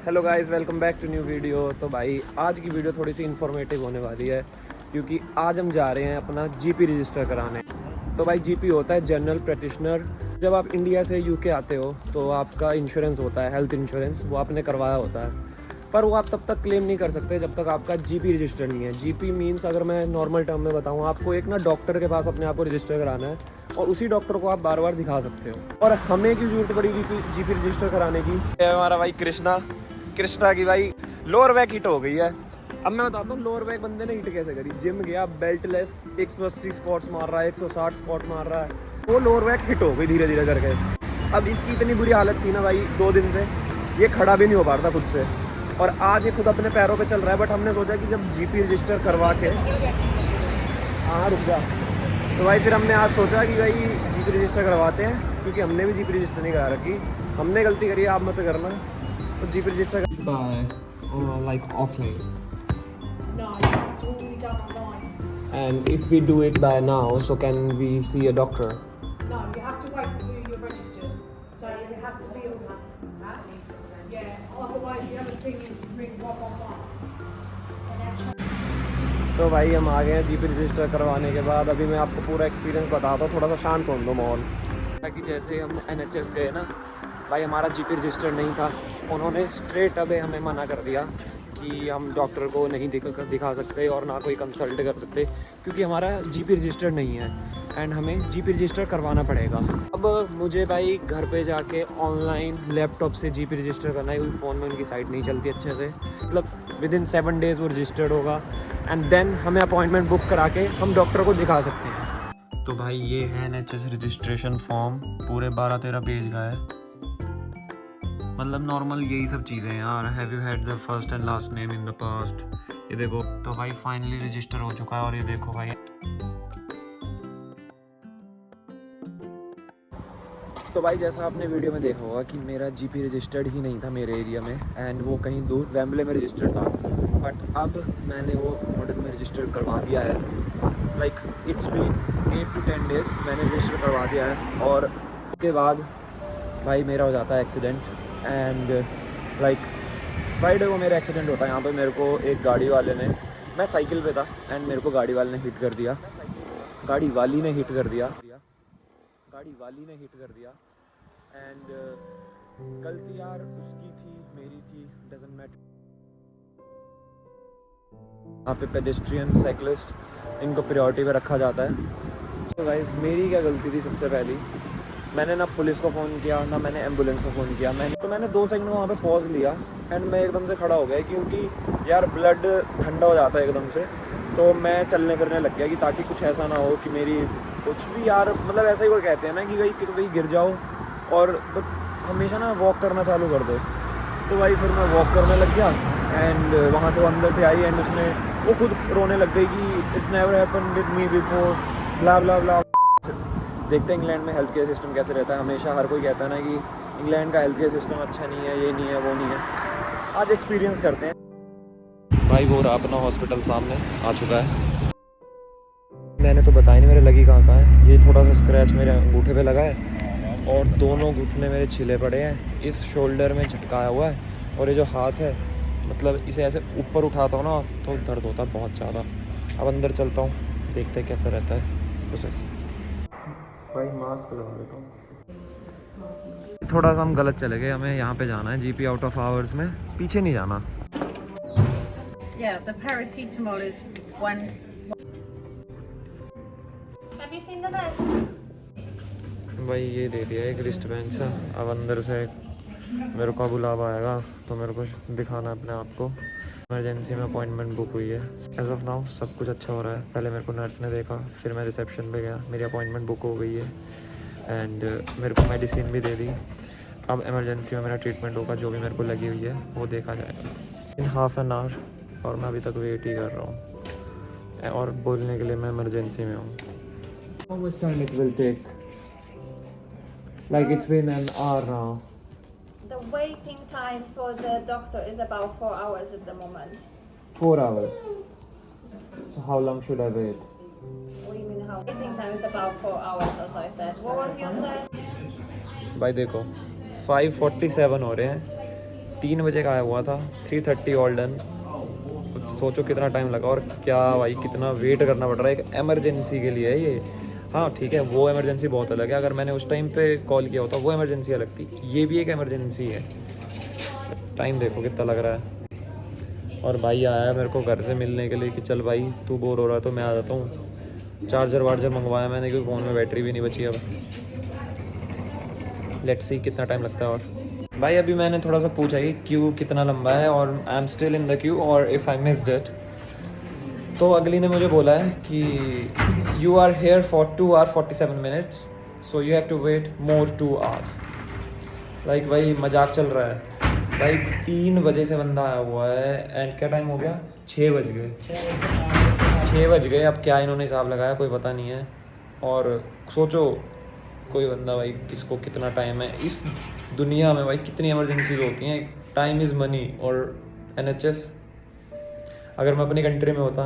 Hello guys, welcome back to new video. तो भाई आज की वीडियो थोड़ी सी इन्फॉर्मेटिव होने वाली है क्योंकि आज हम जा रहे हैं अपना जीपी रजिस्टर कराने। तो भाई जीपी होता है जनरल प्रैक्टिशनर। जब आप इंडिया से यूके आते हो तो आपका इंश्योरेंस होता है, हेल्थ इंश्योरेंस, वो आपने करवाया होता है, पर वो आप तब तक क्लेम नहीं कर सकते जब तक आपका जीपी रजिस्टर नहीं है। जीपी मीन्स, अगर मैं नॉर्मल टर्म में बताऊँ, आपको एक ना डॉक्टर के पास अपने आप को रजिस्टर कराना है और उसी डॉक्टर को आप बार बार दिखा सकते हो। और हमें क्यों जरूरत पड़ी जीपी रजिस्टर कराने की? हमारा भाई कृष्णा की भाई लोअर बैक हिट हो गई है। अब मैं बताता हूँ लोअर बैक बंदे ने हिट कैसे करी। जिम गया, बेल्ट लेस 180 स्क्वाट्स मार रहा है, 160 स्क्वाट मार रहा है, वो लोअर बैक हिट हो गई धीरे धीरे करके। अब इसकी इतनी बुरी हालत थी ना भाई, 2 दिन से ये खड़ा भी नहीं हो पा रहा था खुद से, और आज ये खुद अपने पैरों पे चल रहा है। बट हमने सोचा कि जब जीपी रजिस्टर करवा के, हाँ रुक जा, तो भाई फिर हमने आज सोचा कि भाई जीपी रजिस्टर करवाते हैं, क्योंकि हमने भी जीपी रजिस्टर नहीं करा रखी। हमने गलती करी है, आप मत करना। तो GP register by like offline, No, it has to all be done online. And if we do it by now so can we see a doctor? No, you have to wait till you're registered. So it has to be online. Yeah, otherwise the other thing is ring 111. तो भाई हम आ गए हैं GP register करवाने के बाद। अभी मैं आपको पूरा एक्सपीरियंस बताता हूँ, थोड़ा सा शांत होने दो माहौल। ताकि जैसे हम NHS गए ना भाई, हमारा जीपी रजिस्टर नहीं था, उन्होंने स्ट्रेट अवे हमें मना कर दिया कि हम डॉक्टर को नहीं दिखा सकते और ना कोई कंसल्ट कर सकते, क्योंकि हमारा जीपी रजिस्टर नहीं है एंड हमें जीपी रजिस्टर करवाना पड़ेगा। अब मुझे भाई घर पे जाके ऑनलाइन लैपटॉप से जीपी रजिस्टर करना है, क्योंकि फ़ोन में उनकी साइट नहीं चलती अच्छे से। मतलब विदिन 7 डेज़ वो रजिस्टर्ड होगा एंड देन हमें अपॉइंटमेंट बुक करा के हम डॉक्टर को दिखा सकते हैं। तो भाई ये है NHS रजिस्ट्रेशन फॉर्म, पूरे 12-13 पेज का है। मतलब नॉर्मल यही सब चीज़ें हैं यार। Have you had the first and last name in the past, ये देखो। तो भाई फाइनली रजिस्टर हो चुका है, और ये देखो भाई। तो भाई जैसा आपने वीडियो में देखा होगा कि मेरा जीपी रजिस्टर्ड ही नहीं था मेरे एरिया में, एंड वो कहीं दूर वेम्बले में रजिस्टर्ड था। बट अब मैंने वो मॉडर्न में रजिस्टर करवा दिया है। Like it's been 8 to 10 days मैंने रजिस्टर करवा दिया है। और उसके बाद भाई मेरा हो जाता है एक्सीडेंट, एंड लाइक फ्राइडे को मेरा एक्सीडेंट होता है। यहाँ पे मेरे को एक गाड़ी वाले ने, मैं साइकिल पे था एंड मेरे को गाड़ी वाले ने हिट कर दिया। गाड़ी वाली ने हिट कर दिया एंड गलती यार उसकी थी, मेरी थी, डजंट मैटर। यहाँ पे पेडेस्ट्रियन, साइकिलिस्ट, इनको प्रायोरिटी पे रखा जाता है। तो गाइस मेरी क्या गलती थी? सबसे पहली मैंने ना पुलिस को फ़ोन किया, ना मैंने एम्बुलेंस को फ़ोन किया। मैंने 2 सेकंड वहाँ पे पॉज लिया एंड मैं एकदम से खड़ा हो गया, क्योंकि यार ब्लड ठंडा हो जाता है एकदम से। तो मैं चलने फिरने लग गया कि ताकि कुछ ऐसा ना हो कि मेरी कुछ भी यार, मतलब ऐसा ही वो कहते हैं ना कि भाई गिर जाओ, और तो हमेशा ना वॉक करना चालू कर दो। तो भाई फिर मैं वॉक करने लग गया एंड वहाँ से वो अंदर से आई एंड वो खुद रोने लग गई कि it's never happened with me before, blah blah blah. देखते हैं इंग्लैंड में हेल्थ केयर सिस्टम कैसे रहता है। हमेशा हर कोई कहता है ना कि इंग्लैंड का हेल्थ केयर सिस्टम अच्छा नहीं है, ये नहीं है, वो नहीं है। आज एक्सपीरियंस करते हैं। भाई वो रहा अपना हॉस्पिटल सामने आ चुका है। मैंने तो बताया नहीं मेरे लगी कहाँ है। ये थोड़ा सा स्क्रैच मेरे अंगूठे पे लगा है और दोनों घुटने मेरे छिले पड़े हैं। इस शोल्डर में झटकाया हुआ है, और ये जो हाथ है, मतलब इसे ऐसे ऊपर उठाता हूँ ना तो दर्द होता है बहुत ज़्यादा। अब अंदर चलता हूँ, देखते हैं कैसा रहता है प्रोसेस। भाई मास्क लगा लेता हूँ। थोड़ा सा हम गलत चले गए, हमें यहाँ पे जाना है जीपी आउट ऑफ आवर्स में, पीछे नहीं जाना। Yeah, the paracetamol is one. Have you seen the nurse? भाई ये दे दिया एक रिस्ट बेंच सा। अब अंदर से मेरे को बुलावा आएगा तो मेरे को दिखाना अपने आप को। इमरजेंसी में अपॉइंटमेंट बुक हुई है। एज ऑफ नाउ सब कुछ अच्छा हो रहा है। पहले मेरे को नर्स ने देखा, फिर मैं रिसेप्शन पे गया, मेरी अपॉइंटमेंट बुक हो गई है एंड मेरे को मेडिसिन भी दे दी। अब इमरजेंसी में मेरा ट्रीटमेंट होगा, जो भी मेरे को लगी हुई है वो देखा जाएगा इन हाफ एन आवर, और मैं अभी तक वेट ही कर रहा हूँ और बोलने के लिए मैं इमरजेंसी में हूँ। How much time it will take? Like it's been an hour now. The waiting time for the doctor is about 4 hours at the moment. 4 hours. So how long should I wait? What do you mean how? Waiting time is about 4 hours, as I said. What was your say? भाई देखो 5:47 हो रहे हैं 3 बजे का आया हुआ था, 3:30 ऑल डन। सोचो कितना टाइम लगा और क्या भाई कितना वेट करना पड़ रहा है एक एमरजेंसी के लिए ये। हाँ ठीक है, वो एमरजेंसी बहुत अलग है, अगर मैंने उस टाइम पे कॉल किया होता वो एमरजेंसी अलग थी, ये भी एक एमरजेंसी है। टाइम देखो कितना लग रहा है। और भाई आया है मेरे को घर से मिलने के लिए कि चल भाई तू बोर हो रहा है तो मैं आ जाता हूँ। चार्जर वार्जर मंगवाया मैंने क्योंकि फ़ोन में बैटरी भी नहीं बची अब। लेट्स सी कितना टाइम लगता है। और भाई अभी मैंने थोड़ा सा पूछा कि क्यू कितना लंबा है और I am still in the queue और इफ़ आई मिस्ड इट, तो अगली ने मुझे बोला है कि you are here for 2 hours 47 minutes, so you have to wait more 2 hours। Like भाई मजाक चल रहा है भाई, 3 बजे से बंदा आया हुआ है एंड क्या टाइम हो गया, 6 बज गए। 6 बज गए, अब क्या इन्होंने हिसाब लगाया कोई पता नहीं है। और सोचो कोई बंदा भाई किसको कितना टाइम है इस दुनिया में, भाई कितनी इमरजेंसीज होती हैं, टाइम इज़ मनी। और NHS अगर मैं अपनी कंट्री में होता,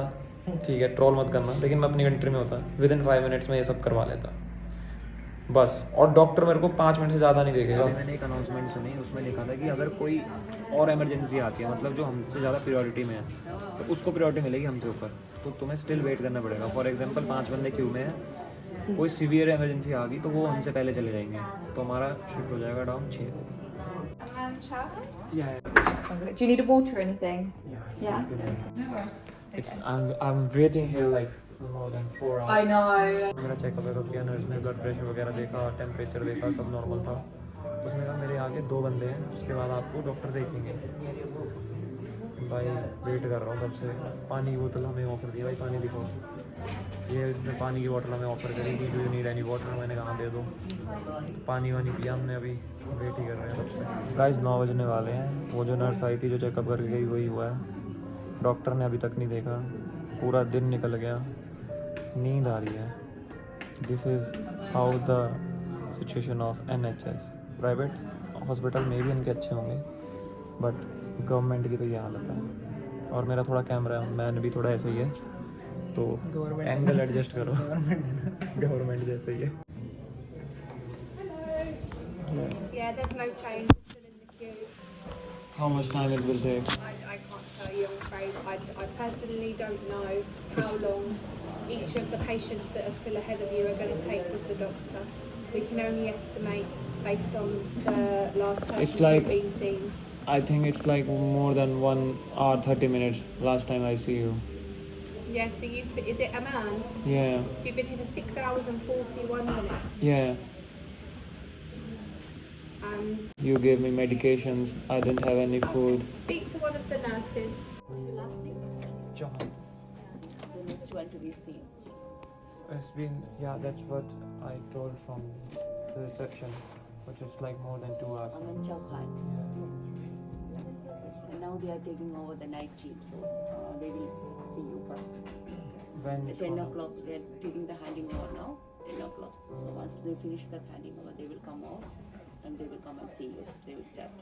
ठीक है ट्रोल मत करना, लेकिन मैं अपनी कंट्री में होता विद इन 5 minutes में ये सब करवा लेता बस। और डॉक्टर मेरे को 5 मिनट से ज़्यादा नहीं देखेगा। मैंने एक अनाउंसमेंट सुनी, उसमें लिखा था कि अगर कोई और इमरजेंसी आती है, मतलब जो हमसे ज़्यादा प्रायोरिटी में है, तो उसको प्रायोरिटी मिलेगी हमसे ऊपर, तो तुम्हें स्टिल वेट करना पड़ेगा। फॉर एग्जांपल 5 बंदे क्यू में है, कोई सीवियर इमरजेंसी आ गई तो वो हमसे पहले चले जाएंगे, तो हमारा शिफ्ट हो जाएगा डाउन 6 को। Do you need a water or anything? Yeah. I'm waiting here like more than 4 hours. I know. मेरा चेकअप वेकअप किया, नर्स ने ब्लड प्रेशर वगैरह देखा, टेम्परेचर देखा, सब नॉर्मल था। उसने कहा मेरे आगे 2 बंदे हैं, उसके बाद आपको डॉक्टर देखेंगे। भाई वेट कर रहा हूँ तब से। पानी की बोतल हमें ऑफर दिया, भाई पानी दिखाओ। ये इसने पानी की बोतल हमें ऑफर करी कि do you need any water, मैंने कहा दे दो। पानी वानी पिया हमने, अभी वेट ही कर रहे हैं तब से। गाइस 9 बजने वाले हैं, वो जो नर्स आई थी जो चेकअप करके गई वही हुआ है, डॉक्टर ने अभी तक नहीं देखा। पूरा दिन निकल गया, नींद आ रही है। This is how the situation of NHS। Private hospital में भी उनके अच्छे होंगे, बट गवर्नमेंट की तो ये हालत है। और मेरा थोड़ा कैमरा मैन भी थोड़ा ऐसा ही है, तो एंगल एडजस्ट करो। गवर्नमेंट जैसे ही है। Yeah, there's no change. It's still in the queue. How much time it will take? I can't tell you, I'm afraid. I personally don't know how long each of the patients that are still ahead of you are going to take with the doctor. We can only estimate based on the last person It's like- who's been seen. I think it's like more than 1 hour 30 minutes last time I see you. Yeah, so is it a man? Yeah, So you've been here for 6 hours and 41 minutes. yeah. And You gave me medications. I didn't have any food. speak to one of the nurses. What's your last name? John. The next one to be seen. It's been, yeah, that's what I told from the reception, which is like more than 2 hours. Aman Chauhan. Yeah. And now they are taking over the night shift, so they will see you first. When At it's 10 gonna- o'clock, they are taking the handing over now. 10 o'clock. So once they finish the handing over, they will come out and they will come and see you. They will start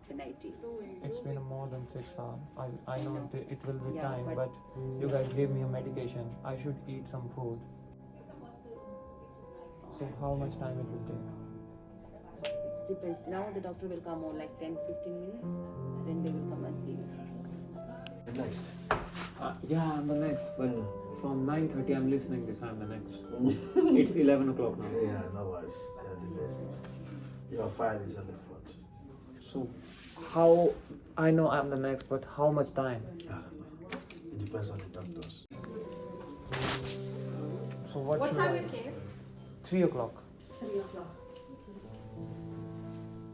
the night shift. It's been more than 6 hours. I know it will be Yeah, time, but- but you guys gave me a medication. I should eat some food. So how much time it will take? It depends. Now the doctor will come out like 10-15 minutes. Then they will come and see you. Next. Yeah, I'm the next, but from 9:30 I'm listening this. I'm the next. It's 11 o'clock now. Yeah, no worries. You're the best. Your file is on the front. So how I know I'm the next, but how much time? I don't know. It depends on the doctors. So what should time I? you came? 3 o'clock. 3 o'clock.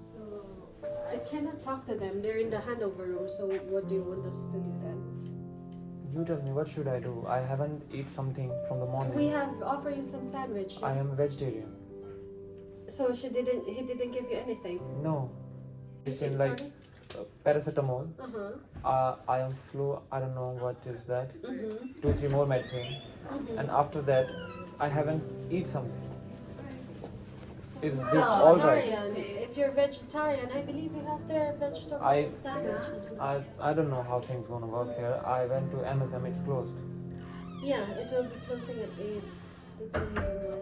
So I cannot talk to them. They're in the handover room. So what do you want us to do then? You tell me, what should I do? I haven't eat something from the morning. We have offered you some sandwich. I am a vegetarian. So he didn't give you anything. No. It's in Sorry? like paracetamol. Uh-huh. I am flu. I don't know what is that. Mm-hmm. 2-3 more medicine. And after that, I haven't eat something. Is this all right? Vegetarian. If you're vegetarian, I believe you have their vegetable I- sandwich. I don't know how things gonna work here. I went to MSM. It's closed. Yeah, it will be closing at 8. That's the reason why.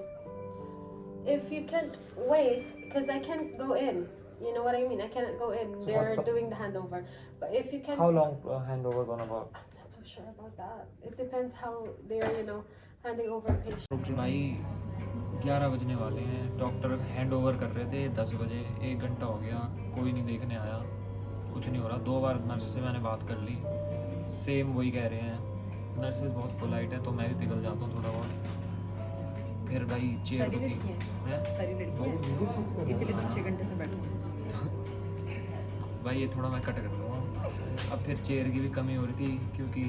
If you can't wait, because I can't go in. You know what I mean? I cannot go in. They're doing the handover. But if you can, How long handover gonna about? I'm not so sure about that. It depends how they're, you know, handing over a patient. भाई 11 बजने वाले हैं, doctor hand over कर रहे थे 10 बजे, 1 घंटा हो गया, कोई नहीं देखने आया, कुछ नहीं हो रहा। 2 बार नर्स से मैंने बात कर ली, सेम वही कह रहे हैं। नर्सेज बहुत पोलाइट है तो मैं भी पिघल जाता हूँ थोड़ा बहुत। फिर भाई चेयर सारी होती लड़कियाँ है, सारी लड़कियाँ इसलिए तुम 6 घंटे से बैठे हो। भाई ये थोड़ा मैं कट कर दूँगा। अब फिर चेयर की भी कमी हो रही थी क्योंकि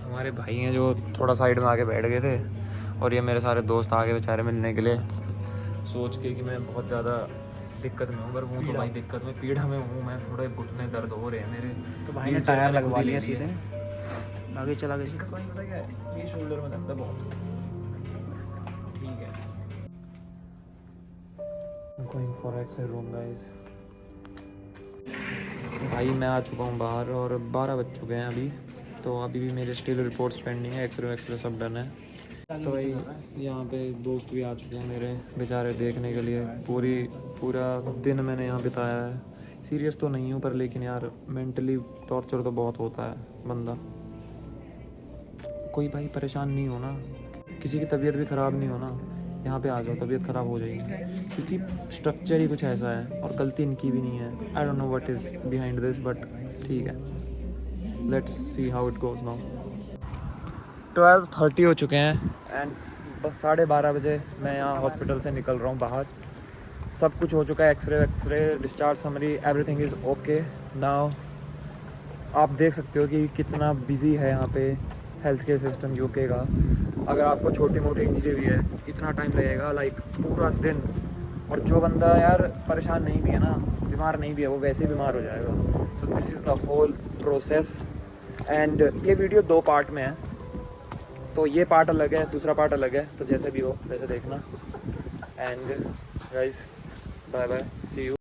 हमारे भाई हैं जो थोड़ा साइड में आके बैठ गए थे और ये मेरे सारे दोस्त आगे बेचारे मिलने के लिए, सोच के कि मैं बहुत ज़्यादा दिक्कत में हूँ। पर हूँ तो भाई दिक्कत में, पीड़ा में हूँ मैं, थोड़े घुटने दर्द हो रहे हैं मेरे। तो भाई ने टायर लगवा लिया सीधे, आगे चला गया। दिक्कत भाई पता क्या है, ये शोल्डर में दर्द है बहुत। ठीक है, going for x-ray room guys. भाई मैं आ चुका हूँ बाहर और 12 बज चुके हैं अभी, तो अभी भी मेरे स्टिल रिपोर्ट्स पेंडिंग है, एक्सरे सब डन है। तो भाई यहाँ पे दोस्त भी आ चुके हैं मेरे बेचारे देखने के लिए। पूरा दिन मैंने यहाँ बिताया है। सीरियस तो नहीं हूँ पर लेकिन यार मेंटली टॉर्चर तो बहुत होता है बंदा। कोई भाई परेशान नहीं हो ना, किसी की तबीयत भी ख़राब नहीं हो ना, यहाँ पे आ जाओ, तबीयत ख़राब हो जाएगी क्योंकि स्ट्रक्चर ही कुछ ऐसा है और गलती इनकी भी नहीं है। I don't know what is behind this, but ठीक है, let's see how it goes now. 12:30 हो चुके हैं एंड बस 12:30 बजे मैं यहाँ हॉस्पिटल से निकल रहा हूँ बाहर। सब कुछ हो चुका है, x-ray discharge summary, everything is okay now. आप देख सकते हो कि कितना बिजी है यहाँ पे हेल्थ केयर सिस्टम यूके का। अगर आपको छोटी मोटी इंजरी भी है इतना टाइम लगेगा, लाइक पूरा दिन। और जो बंदा यार परेशान नहीं भी है ना, बीमार नहीं भी है, वो वैसे ही बीमार हो जाएगा। So this is the whole process and ये वीडियो 2 पार्ट में है, तो ये पार्ट अलग है, दूसरा पार्ट अलग है, तो जैसे भी हो वैसे देखना। And guys bye bye, see you.